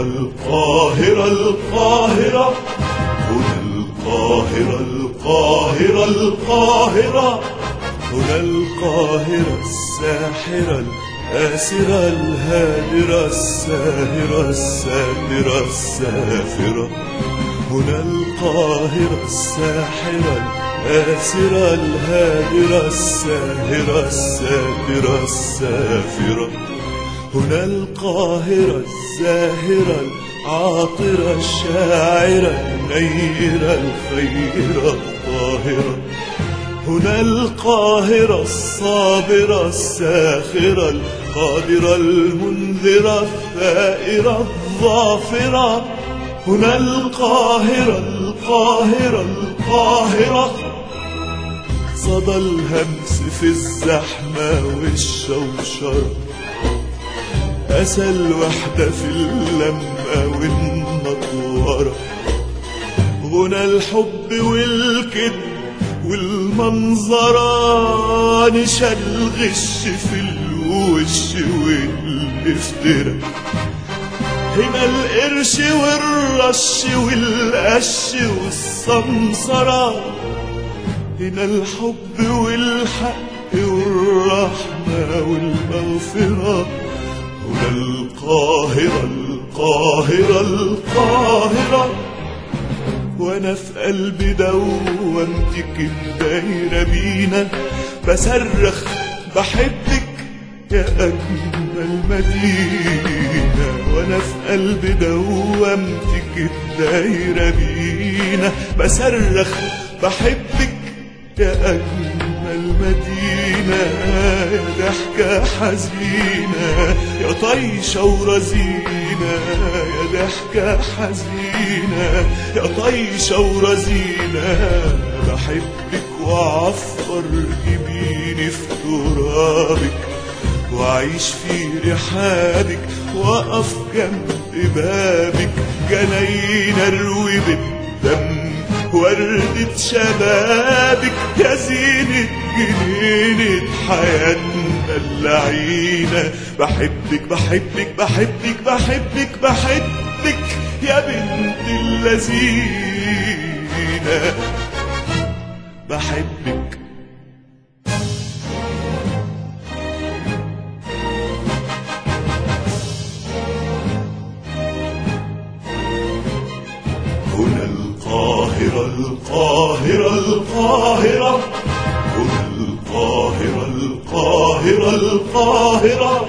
القاهرة القاهرة، هنا القاهرة القاهرة القاهرة، هنا القاهرة الساحرة الآسرة الهادرة الساهرة الساترة السافرة. هنا القاهرة الساحرة الآسرة الهادرة الساهرة الساترة السافرة. هنا القاهرة الزاهرة العاطرة الشاعرة النيرة الخيرة الطاهرة. هنا القاهرة الصابرة الساخرة القادرة المنذرة الثائرة الظافرة. هنا القاهرة القاهرة القاهرة، صدى الهمس في الزحمة والشوشرة، أسى الوحدة في اللمة والنطورة. هنا الحب والكذب والمنظرة، نشا الغش في الوش والافتراء. هنا القرش والرش والقش والسمسرة، هنا الحب والحق والرحمة والمغفرة. هنا القاهرة القاهرة القاهرة، وانا في قلب دوامتك الدايرة بينا، بصرخ بحبك يا أجمل مدينة. وانا في قلب دوامتك الدايرة بينا، بصرخ بحبك يا أجمل مدينة. يا ضحكة حزينة يا طيشة ورزينة، يا ضحكة حزينة يا طيشة ورزينة. بحبك وأعفر جبيني في ترابك، وأعيش في رحابك وأقف جنب بابك. جناين أروي بالدم وردة شبابك، يا زينة جنينة حياتنا اللعينة. بحبك بحبك بحبك بحبك بحبك يا بنت اللذينة، بحبك. هنا القاهرة القاهرة القاهرة، هنا القاهرة القاهرة القاهرة.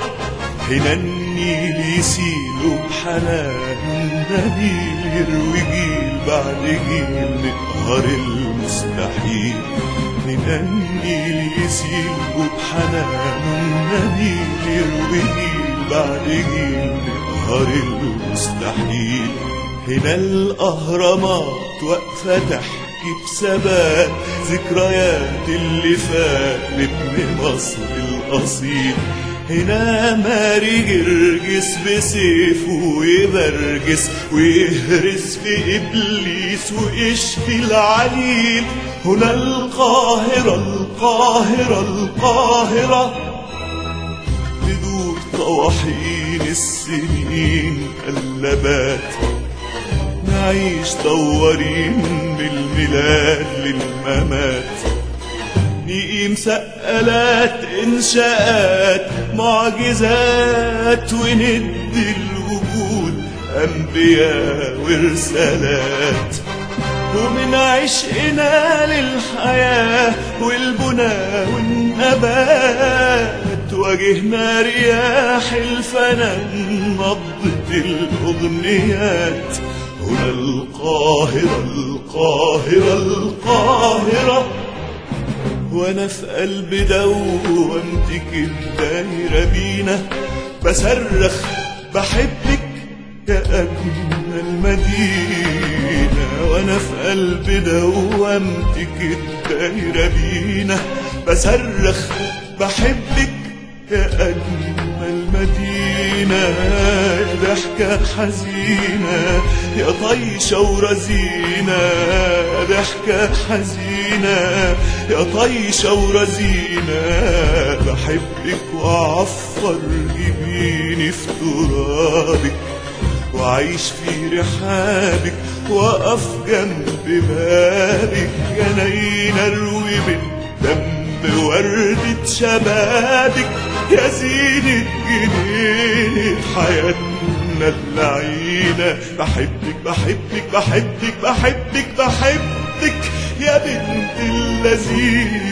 هنا النيل يسيل بحنان، نيل يروي جيل بعد جيل نقهر المستحيل. هنا النيل يسيل بحنان، نيل يروي جيل بعد جيل نقهر المستحيل. هنا الأهرامات واقفة تحكي بثبات ذكريات اللي فات لابن مصر الأصيل. هنا ماري جرجس بسيفه يبرجس ويهرس في إبليس ويشفي العليل. هنا القاهرة القاهرة القاهرة، تدور طواحين السنين قلبات، نعيش دورين بالميلاد للممات. نقيم سقلات إنشاءات معجزات، وندي الوجود أنبياء ورسالات. ومن عشقنا للحياة والبنى والنبات، واجهنا رياح الفنان نبضة الأغنيات. هنا القاهرة القاهرة القاهرة، وانا في قلب دوامتك الدايرة بينا، بصرخ بحبك يا أجمل مدينة. وانا في قلب دوامتك الدايرة بينا، بصرخ بحبك يا أجمل مدينة. يا ضحكة حزينة يا طيشة ورزينة، يا ضحكة حزينة يا طيشة ورزينة. بحبك وأعفر جبيني في ترابك، وأعيش في رحابك وأقف جنب بابك يا نايلة أروي من دم وردة شبابك يا زينة جنينة حياتنا اللعينة. بحبك بحبك بحبك بحبك بحبك يا بنت اللذينة.